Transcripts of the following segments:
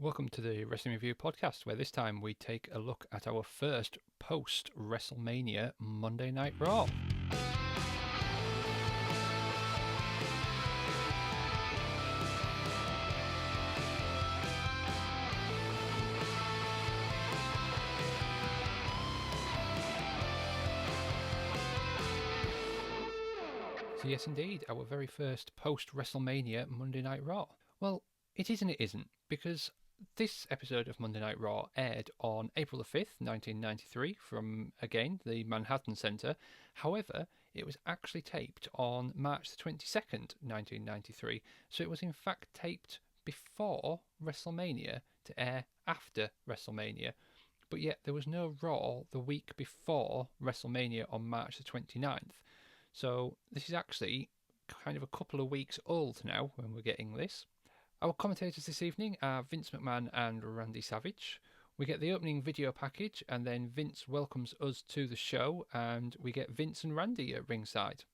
Welcome to the Wrestling Review Podcast, where this time we take a look at our first post-WrestleMania Monday Night Raw. So yes, indeed, our very first post-WrestleMania Monday Night Raw. Well, it is and it isn't, because this episode of Monday Night Raw aired on April the 5th, 1993, from, again, the Manhattan Center. However, it was actually taped on March the 22nd, 1993, so it was in fact taped before WrestleMania to air after WrestleMania. But yet there was no Raw the week before WrestleMania on March the 29th. So this is actually kind of a couple of weeks old now when we're getting this. Our commentators this evening are Vince McMahon and Randy Savage. We get the opening video package, and then Vince welcomes us to the show, and we get Vince and Randy at ringside.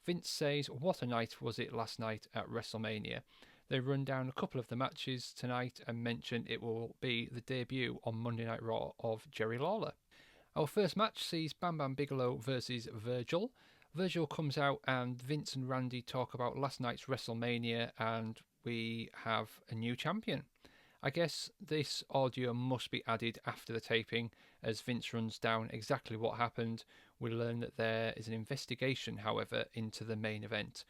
Vince says, "What a night was it last night at WrestleMania?" They run down a couple of the matches tonight and mention it will be the debut on Monday Night Raw of Jerry Lawler. Our first match sees Bam Bam Bigelow versus Virgil. Virgil comes out and Vince and Randy talk about last night's WrestleMania, and we have a new champion. I guess this audio must be added after the taping, as Vince runs down exactly what happened. We learn that there is an investigation, however, into the main event.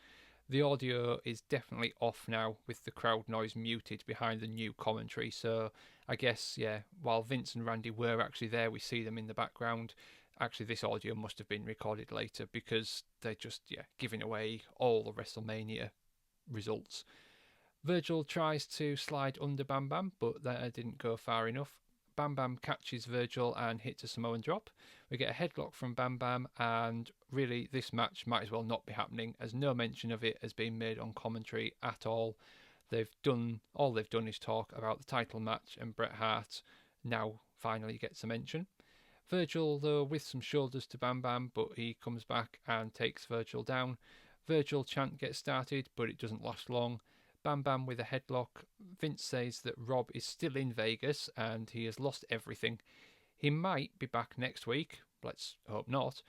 The audio is definitely off now, with the crowd noise muted behind the new commentary, so I guess, yeah, while Vince and Randy were actually there, we see them in the background. Actually, this audio must have been recorded later, because they're just, giving away all the WrestleMania results. Virgil tries to slide under Bam Bam, but that didn't go far enough. Bam Bam catches Virgil and hits a Samoan drop. We get a headlock from Bam Bam, and really this match might as well not be happening, as no mention of it has been made on commentary at all. All they've done is talk about the title match, and Bret Hart now finally gets a mention. Virgil, though, with some shoulders to Bam Bam, but he comes back and takes Virgil down. Virgil chant gets started, but it doesn't last long. Bam Bam with a headlock. Vince says that Rob is still in Vegas and he has lost everything. He might be back next week. Let's hope not,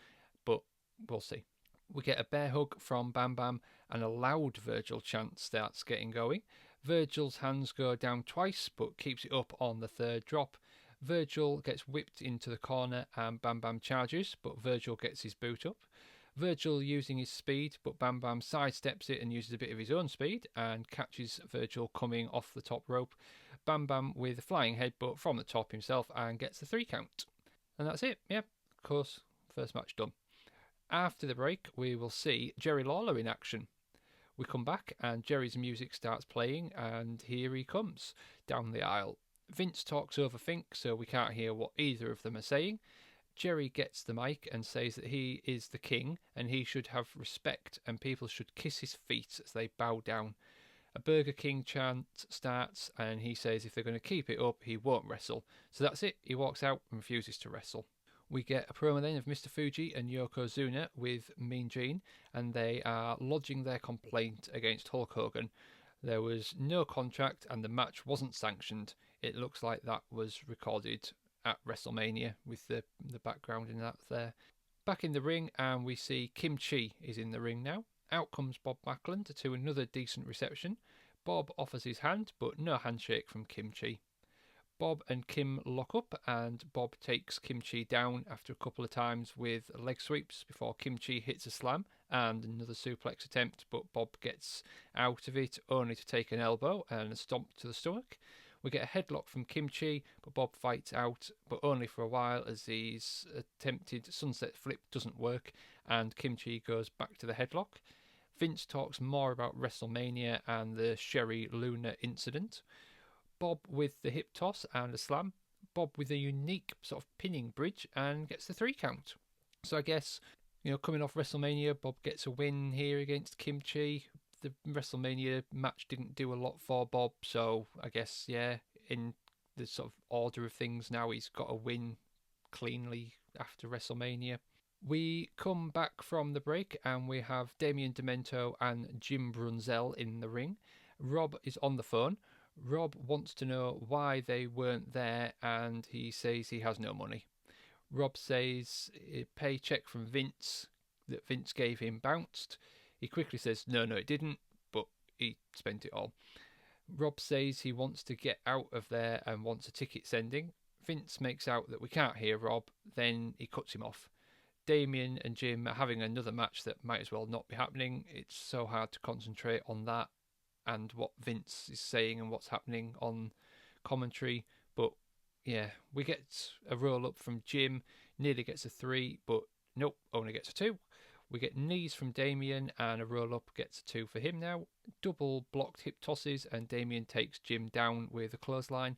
but we'll see. We get a bear hug from Bam Bam, and a loud Virgil chant starts getting going. Virgil's hands go down twice, but keeps it up on the third drop. Virgil gets whipped into the corner and Bam Bam charges, but Virgil gets his boot up. Virgil using his speed, but Bam Bam sidesteps it and uses a bit of his own speed and catches Virgil coming off the top rope. Bam Bam with a flying headbutt from the top himself and gets the 3 count. And that's it. Yeah, of course, first match done. After the break, we will see Jerry Lawler in action. We come back and Jerry's music starts playing, and here he comes down the aisle. Vince talks over Fink, so we can't hear what either of them are saying. Jerry gets the mic and says that he is the king and he should have respect and people should kiss his feet as they bow down. A Burger King chant starts and he says if they're going to keep it up, he won't wrestle. So that's it, he walks out and refuses to wrestle. We get a promo then of Mr. Fuji and Yokozuna with Mean Gene, and they are lodging their complaint against Hulk Hogan. There was no contract and the match wasn't sanctioned. It looks like that was recorded at WrestleMania with the background in that there. Back in the ring, and we see Chee is in the ring now. Out comes Bob Backlund to another decent reception. Bob offers his hand, but no handshake from Chee. Bob and Kim lock up, and Bob takes Chee down after a couple of times with leg sweeps before Chee hits a slam and another suplex attempt, but Bob gets out of it only to take an elbow and a stomp to the stomach. We get a headlock from Chee, but Bob fights out, but only for a while, as his attempted sunset flip doesn't work, and Chee goes back to the headlock. Vince talks more about WrestleMania and the Sherry Luna incident. Bob with the hip toss and a slam. Bob with a unique sort of pinning bridge and gets the 3 count. So I guess, coming off WrestleMania, Bob gets a win here against Chee. The WrestleMania match didn't do a lot for Bob, so I guess, in the sort of order of things now, he's got a win cleanly after WrestleMania. We come back from the break and we have Damien Demento and Jim Brunzel in the ring. Rob is on the phone. Rob wants to know why they weren't there, and he says he has no money. Rob says a paycheck from Vince that Vince gave him bounced. He quickly says, no, it didn't, but he spent it all. Rob says he wants to get out of there and wants a ticket sending. Vince makes out that we can't hear Rob, then he cuts him off. Damien and Jim are having another match that might as well not be happening. It's so hard to concentrate on that and what Vince is saying and what's happening on commentary. But yeah, we get a roll up from Jim, nearly gets a 3, but nope, only gets a 2. We get knees from Damien and a roll up gets a 2 for him now. Double blocked hip tosses and Damien takes Jim down with a clothesline.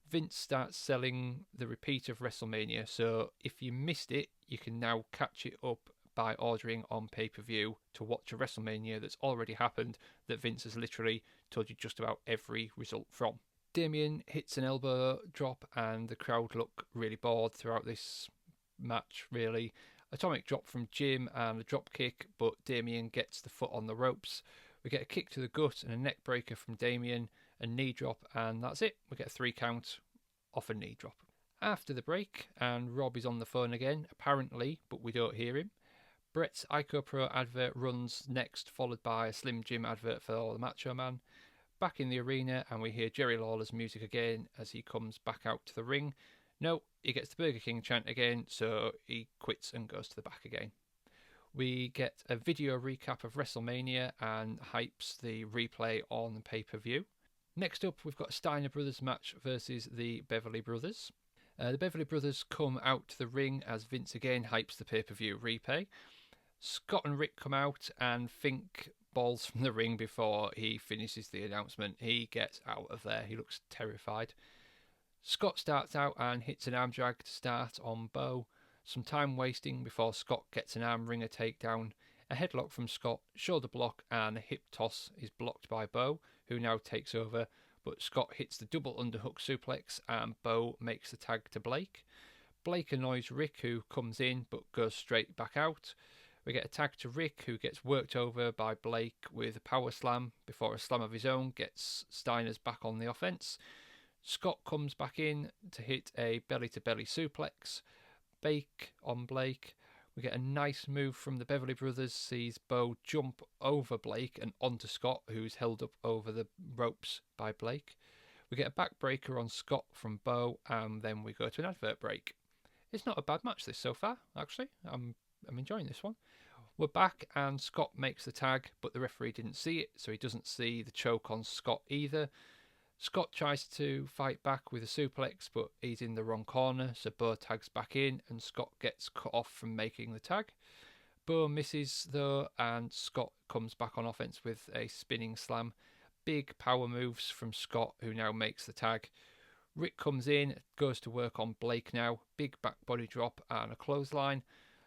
Vince starts selling the repeat of WrestleMania, so if you missed it, you can now catch it up by ordering on pay-per-view to watch a WrestleMania that's already happened that Vince has literally told you just about every result from. Damien hits an elbow drop and the crowd look really bored throughout this match, really. Atomic drop from Jim and a drop kick, but Damien gets the foot on the ropes. We get a kick to the gut and a neck breaker from Damien, a knee drop, and that's it. We get a 3 count off a knee drop. After the break, and Rob is on the phone again, apparently, but we don't hear him. Bret's IcoPro advert runs next, followed by a Slim Jim advert for the Macho Man. Back in the arena, and we hear Jerry Lawler's music again as he comes back out to the ring. No, he gets the Burger King chant again, so he quits and goes to the back again. We get a video recap of WrestleMania and hypes the replay on pay-per-view. Next up, we've got Steiner Brothers match versus the Beverly Brothers. The Beverly Brothers come out to the ring as Vince again hypes the pay-per-view replay. Scott and Rick come out and Fink balls from the ring before he finishes the announcement. He gets out of there. He looks terrified. Scott starts out and hits an arm drag to start on Bo. Some time wasting before Scott gets an arm wringer takedown. A headlock from Scott, shoulder block, and a hip toss is blocked by Bo, who now takes over. But Scott hits the double underhook suplex and Bo makes the tag to Blake. Blake annoys Rick, who comes in but goes straight back out. We get a tag to Rick, who gets worked over by Blake with a power slam before a slam of his own gets Steiner's back on the offense. Scott comes back in to hit a belly-to-belly suplex. Bake on Blake. We get a nice move from the Beverly Brothers, sees Bo jump over Blake and onto Scott, who's held up over the ropes by Blake. We get a backbreaker on Scott from Bo, and then we go to an advert break. It's not a bad match this so far, actually. I'm enjoying this one. We're back and Scott makes the tag, but the referee didn't see it, so he doesn't see the choke on Scott either. Scott tries to fight back with a suplex, but he's in the wrong corner, so Bo tags back in and Scott gets cut off from making the tag. Bo misses though, and Scott comes back on offense with a spinning slam. Big power moves from Scott, who now makes the tag. Rick comes in, goes to work on Blake now. Big back body drop and a clothesline.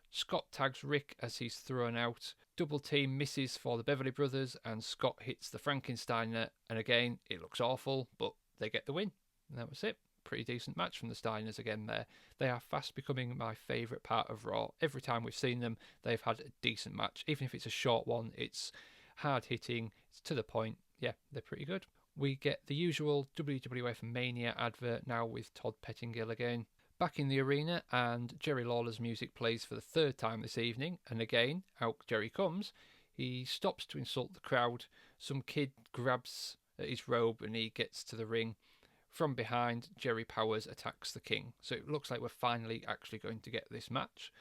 Scott tags Rick as he's thrown out. Double team misses for the Beverly Brothers and Scott hits the Frankensteiner, and again it looks awful, but they get the win. And that was it. Pretty decent match from the Steiners again there. They are fast becoming my favourite part of Raw. Every time we've seen them, they've had a decent match. Even if it's a short one, it's hard hitting, it's to the point. Yeah, they're pretty good. We get the usual WWF Mania advert now with Todd Pettingill again. Back in the arena, and Jerry Lawler's music plays for the 3rd time this evening, and again, out Jerry comes. He stops to insult the crowd. Some kid grabs at his robe and he gets to the ring. From behind, Jerry Powers attacks the King. So it looks like we're finally actually going to get this match.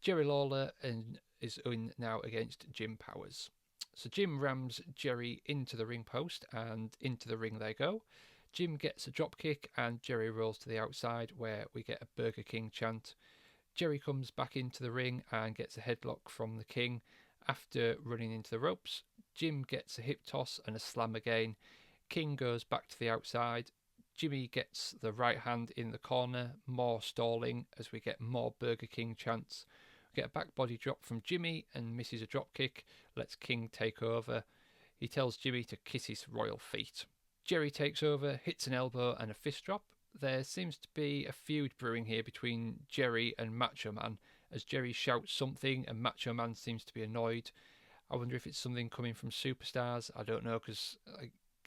Jerry Lawler is in now against Jim Powers. So Jim rams Jerry into the ring post, and into the ring they go. Jim gets a drop kick and Jerry rolls to the outside, where we get a Burger King chant. Jerry comes back into the ring and gets a headlock from the King after running into the ropes. Jim gets a hip toss and a slam again. King goes back to the outside. Jimmy gets the right hand in the corner, more stalling as we get more Burger King chants. We get a back body drop from Jimmy and misses a drop kick, lets King take over. He tells Jimmy to kiss his royal feet. Jerry takes over, hits an elbow and a fist drop. There seems to be a feud brewing here between Jerry and Macho Man, as Jerry shouts something and Macho Man seems to be annoyed. I wonder if it's something coming from Superstars. I don't know, because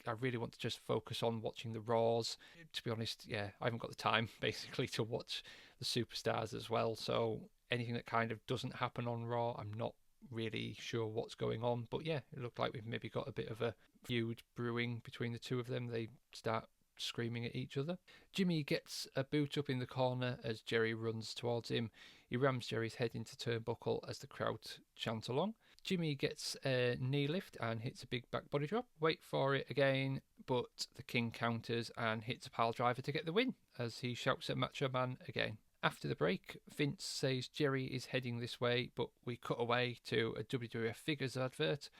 I really want to just focus on watching the Raws. To be honest, yeah, I haven't got the time basically to watch the superstars as well. So anything that kind of doesn't happen on Raw, I'm not really sure what's going on. But yeah, it looked like we've maybe got a bit of a feud brewing between the two of them. They start screaming at each other. Jimmy gets a boot up in the corner as Jerry runs towards him. He rams Jerry's head into turnbuckle as the crowd chant along. Jimmy gets a knee lift and hits a big back body drop. Wait for it again, but the King counters and hits a pile driver to get the win as he shouts at Macho Man again. After the break, Vince says Jerry is heading this way, but we cut away to a WWF Figures advert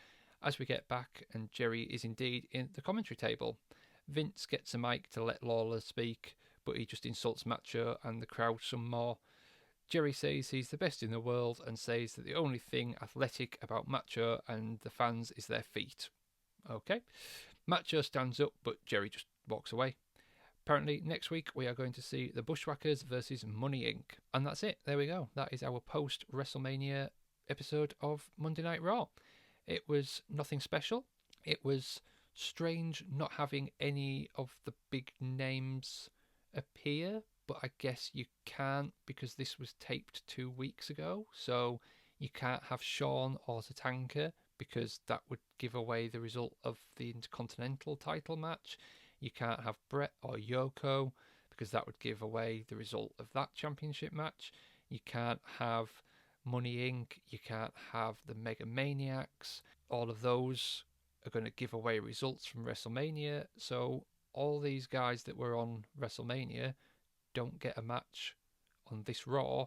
as we get back, and Jerry is indeed in the commentary table. Vince gets a mic to let Lawler speak, but he just insults Macho and the crowd some more. Jerry says he's the best in the world and says that the only thing athletic about Macho and the fans is their feet. Okay. Macho stands up, but Jerry just walks away. Apparently, next week we are going to see the Bushwhackers versus Money Inc. And that's it. There we go. That is our post-WrestleMania episode of Monday Night Raw. It was nothing special. It was strange not having any of the big names appear, but I guess you can't because this was taped 2 weeks ago, so you can't have Shawn or Tatanka because that would give away the result of the Intercontinental title match. You can't have Bret or Yoko because that would give away the result of that championship match. You can't have Money Inc. You can't have the Mega Maniacs. All of those are going to give away results from WrestleMania. So all these guys that were on WrestleMania don't get a match on this Raw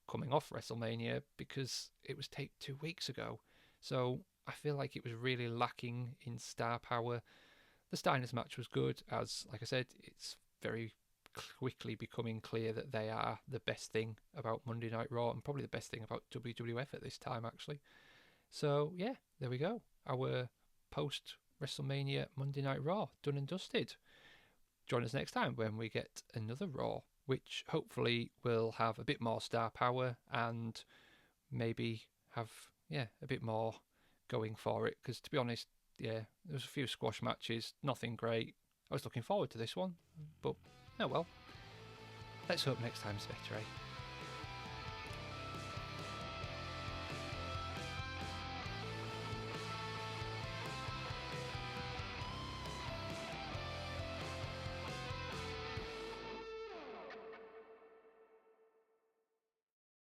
coming off WrestleMania because it was taped 2 weeks ago. So I feel like it was really lacking in star power. The Steiners match was good, as, like I said, it's very quickly becoming clear that they are the best thing about Monday Night Raw and probably the best thing about WWF at this time, actually. So, yeah, there we go. Our post-WrestleMania Monday Night Raw, done and dusted. Join us next time when we get another Raw, which hopefully will have a bit more star power and maybe have, a bit more going for it. Because, to be honest, there was a few squash matches, nothing great. I was looking forward to this one, but oh well. Let's hope next time's better, eh?